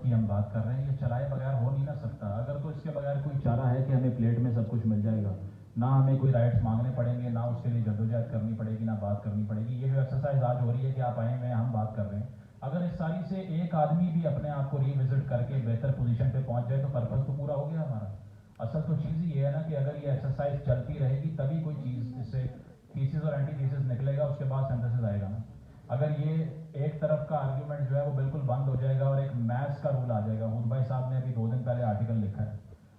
ثقافت کی ہم بات کر رہے ہیں، یہ چلائے بغیر ہو نہیں نہ سکتا. اگر تو اس کے بغیر کوئی چارہ ہے کہ ہمیں پلیٹ میں سب کچھ مل جائے گا، نہ ہمیں کوئی رائٹس مانگنے پڑیں گے، نہ اس کے لیے جدوجہد کرنی پڑے گی، نہ بات کرنی پڑے گی. یہ جو ایکسرسائز آج ہو رہی ہے کہ آپ آئے ہوئے ہم بات کر رہے ہیں، اگر اس ساری سے ایک آدمی بھی اپنے آپ کو ری وزٹ کر کے بہتر پوزیشن پہ پہنچ جائے تو پرپز تو پورا ہو گیا ہمارا. اصل تو چیز ہی یہ ہے نا کہ اگر یہ ایکسرسائز چلتی رہے گی تبھی کوئی چیز اس سے تھیسس اور اینٹی تھیسس نکلے گا، اس کے بعد سینتھسس آئے گا نا. اگر یہ ایک طرف کا آرگیومنٹ جو ہے وہ بالکل بند ہو جائے گا اور ایک میتھس کا رول آ جائے گا. حود بھائی صاحب نے ابھی 2 دن پہلے آرٹیکل لکھا ہے،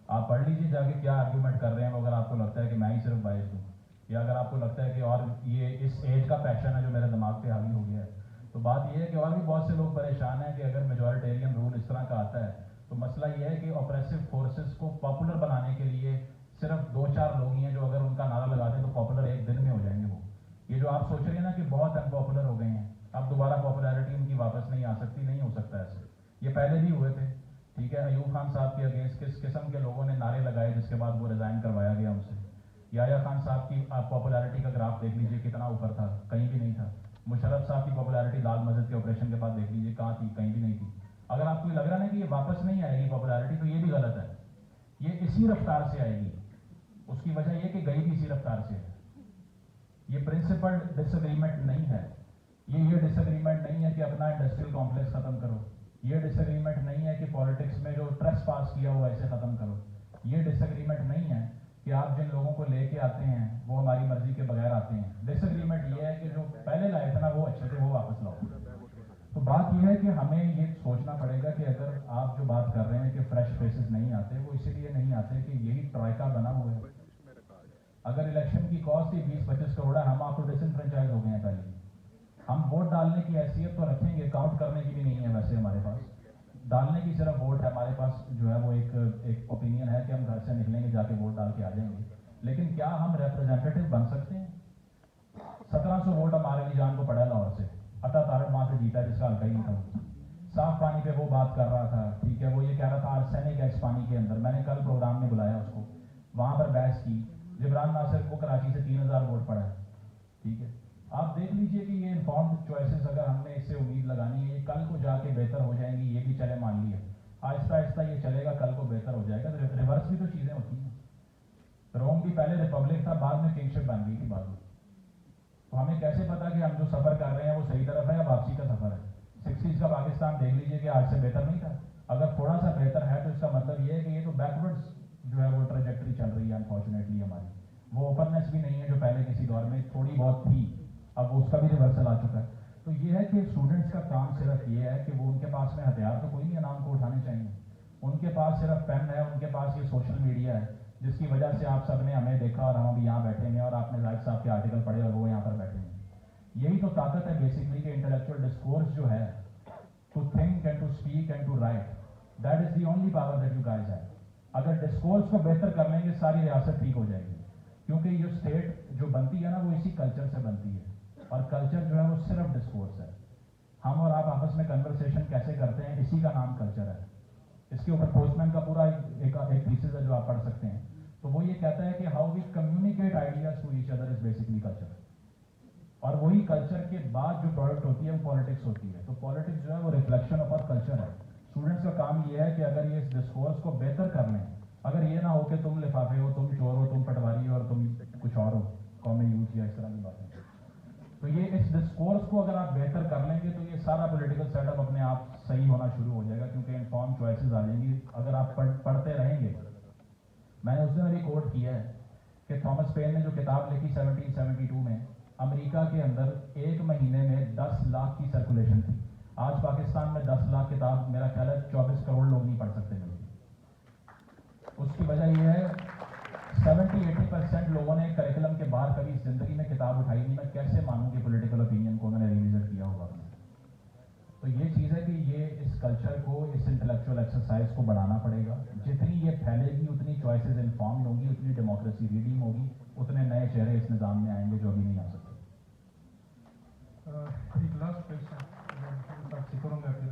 آپ پڑھ لیجیے جا کے کیا آرگیومنٹ کر رہے ہیں. اگر آپ کو لگتا ہے کہ میں ہی صرف باعث ہوں، یا اگر آپ کو لگتا ہے کہ اور یہ اس ایج کا پیشن ہے جو میرے دماغ پہ حاوی ہو گیا ہے، تو بات یہ ہے کہ اور بھی بہت سے لوگ پریشان ہیں کہ اگر میجورٹیرین رول اس طرح کا آتا ہے تو مسئلہ یہ ہے کہ آپریسو فورسز کو پاپولر بنانے کے لیے صرف 2-4 لوگ ہی ہیں جو اگر ان کا نعرہ لگا دیں تو پاپولر ایک دن میں ہو جائیں گے. وہ یہ جو آپ سوچ رہے ہیں نا کہ بہت ان پاپولر ہو گئے ہیں، اب دوبارہ پاپولیرٹی ان کی واپس نہیں آ سکتی، نہیں ہو سکتا ایسے. یہ پہلے بھی ہوئے تھے، ٹھیک ہے. ایوب خان صاحب کے اگینسٹ کس قسم کے لوگوں نے نعرے لگائے جس کے بعد وہ ریزائن کروایا گیا ان سے. یحییٰ خان صاحب کی آپ پاپولیرٹی کا گراف دیکھ لیجئے کتنا اوپر تھا، کہیں بھی نہیں تھا. مشرف صاحب کی پاپولیرٹی لال مسجد کے آپریشن کے بعد دیکھ لیجئے کہاں تھی، کہیں بھی نہیں تھی. اگر آپ کو لگ رہا ہے کہ یہ واپس نہیں آئے گی پاپولیرٹی تو یہ بھی غلط ہے. یہ اسی رفتار سے آئے گی. اس کی وجہ یہ کہ گئی بھی اسی رفتار سے ہے. یہ پرنسپل ڈس ایگریمنٹ نہیں ہے. یہ ڈس ایگریمنٹ نہیں ہے کہ اپنا انڈسٹریل کمپلیکس ختم کرو. یہ ڈس ایگریمنٹ نہیں ہے کہ پالیٹکس میں جو ٹرس پاس کیا ہوا ایسے ختم کرو. یہ ڈس ایگریمنٹ نہیں ہے کہ آپ جن لوگوں کو لے کے آتے ہیں وہ ہماری مرضی کے بغیر آتے ہیں. ڈس ایگریمنٹ یہ ہے کہ جو پہلے لائے تھے نا وہ اچھے تھے، وہ واپس لاؤ. تو بات یہ ہے کہ ہمیں یہ سوچنا پڑے گا کہ اگر آپ جو بات کر رہے ہیں کہ فریش فیسز نہیں آتے، وہ اسی لیے نہیں آتے کہ یہی ٹرائکا بنا ہوا ہے. اگر الیکشن کی کاسٹ ہی 20-25 کروڑ ہے، ہم آپ کو ڈس انفرنچائز ہو گئے ہیں. پہلے ہم ووٹ ڈالنے کی حیثیت تو رکھیں گے، کاؤنٹ کرنے کی بھی نہیں ہے ویسے ہمارے پاس. ڈالنے کی صرف ووٹ ہے ہمارے پاس، جو ہے وہ ایک اوپینین ہے کہ ہم گھر سے نکلیں گے جا کے ووٹ ڈال کے آ جائیں گے. لیکن کیا ہم ریپرزینٹیٹو بن سکتے ہیں؟ 1700 ووٹ ہمارے لیے جان کو پڑا لاہور سے. عطا طارق وہاں سے جیتا جس کا حلقہ ہی نہیں تھا. صاف پانی پہ وہ بات کر رہا تھا، ٹھیک ہے. وہ یہ کہہ رہا تھا آرسینک ہے اس پانی کے اندر. میں نے کل پروگرام میں بلایا اس کو، وہاں پر بحث کی. جبران ناصر کو کراچی سے 3000 ووٹ پڑا ہے، ٹھیک ہے. آپ دیکھ لیجئے کہ یہ انفارمڈ چوائسز اگر ہم نے اس سے امید لگانی ہے، یہ کل کو جا کے بہتر ہو جائیں گی. یہ بھی چلے مان لیے آہستہ آہستہ یہ چلے گا، کل کو بہتر ہو جائے گا. ریورس بھی تو چیزیں ہوتی ہیں. روم بھی پہلے ریپبلک تھا، بعد میں کنگشپ بن گئی تھی بعد میں. تو ہمیں کیسے پتا کہ ہم جو سفر کر رہے ہیں وہ صحیح طرف ہے یا واپسی کا سفر ہے؟ 60s کا پاکستان دیکھ لیجئے کہ آج سے بہتر نہیں تھا. اگر تھوڑا سا بہتر ہے تو اس کا مطلب یہ ہے کہ یہ تو بیکورڈز جو ہے وہ ٹریجیکٹری چل رہی ہے انفارچونیٹلی ہماری. وہ اوپننس بھی نہیں ہے جو پہلے کسی دور میں تھوڑی بہت تھی، اب اس کا بھی ریورسل آ چکا ہے. تو یہ ہے کہ اسٹوڈنٹس کا کام صرف یہ ہے کہ وہ ان کے پاس میں ہتھیار تو کوئی نہیں ہے نام کو اٹھانے چاہیے. ان کے پاس صرف پین ہے، ان کے پاس یہ سوشل میڈیا ہے جس کی وجہ سے آپ سب نے ہمیں دیکھا اور ہم ابھی یہاں بیٹھے ہیں اور آپ نے زاہد صاحب کے آرٹیکل پڑھے اور وہ یہاں پر بیٹھے ہیں. یہی تو طاقت ہے بیسکلی کہ انٹلیکچوئل ڈسکورس جو ہے to think and to speak and to write, that is the only power that you guys have. اگر ڈسکورس کو بہتر کر لیں گے ساری ریاست ٹھیک ہو جائے گی. کیونکہ یہ اسٹیٹ جو بنتی ہے نا وہ اسی کلچر سے بنتی ہے، اور کلچر جو ہے وہ صرف ڈسکورس ہے. ہم اور آپ آپس میں کنورسیشن کیسے کرتے ہیں اسی کا نام کلچر ہے. اس کے اوپر پوسٹ مین کا پورا ایک تھیسس ہے جو آپ پڑھ سکتے ہیں. تو وہ یہ کہتا ہے کہ how we communicate ideas to each other is basically culture. اور وہی کلچر کے بعد جو پروڈکٹ ہوتی ہے وہ پالیٹکس ہوتی ہے. تو پالیٹکس جو ہے وہ ریفلیکشن آف آر کلچر ہے. اسٹوڈنٹس کا کام یہ ہے کہ اگر یہ اس ڈسکورس کو بہتر کر لیں، اگر یہ نہ ہو کہ تم لفافے ہو، تم چور ہو، تم پٹواری ہو اور تم کچھ اور ہو، قومی یوتھ یا اس طرح کی باتیں. تو یہ اس ڈسکورس کو اگر آپ بہتر کر لیں گے تو یہ سارا پولیٹیکل سیٹ اپ اپنے آپ صحیح ہونا شروع ہو جائے گا. کیونکہ انفارم چوائسیز آ جائیں گی اگر آپ پڑھتے رہیں گے. میں نے اس دن ابھی کوٹ کیا ہے کہ تھامس پین نے جو کتاب لکھی 1772 میں، امریکہ کے اندر ایک مہینے میں 10 لاکھ کی سرکولیشن تھی. آج پاکستان میں 10 لاکھ کتاب میرا خیال ہے 24 کروڑ لوگ نہیں پڑھ سکتے ملتے. اس کی وجہ یہ ہے 70-80% لوگوں نے کریکولم کے باہر کبھی زندگی میں کتاب اٹھائی نہیں. میں کیسے مانوں کہ پولیٹیکل اوپینین کو انہوں نے ریویزٹ کیا ہوگا. تو یہ چیز ہے کہ یہ اس کلچر کو، اس انٹلیکچوئل ایکسرسائز کو بڑھانا پڑے گا. جتنی یہ پھیلے گی اتنی چوائسیز انفارم ہوگی، اتنی ڈیموکریسی ریڈیم ہوگی، اتنے نئے چہرے اس نظام میں آئیں گے جو ابھی نہیں آ سکتے. ایک لاسٹ کویشچن کروں گا پھر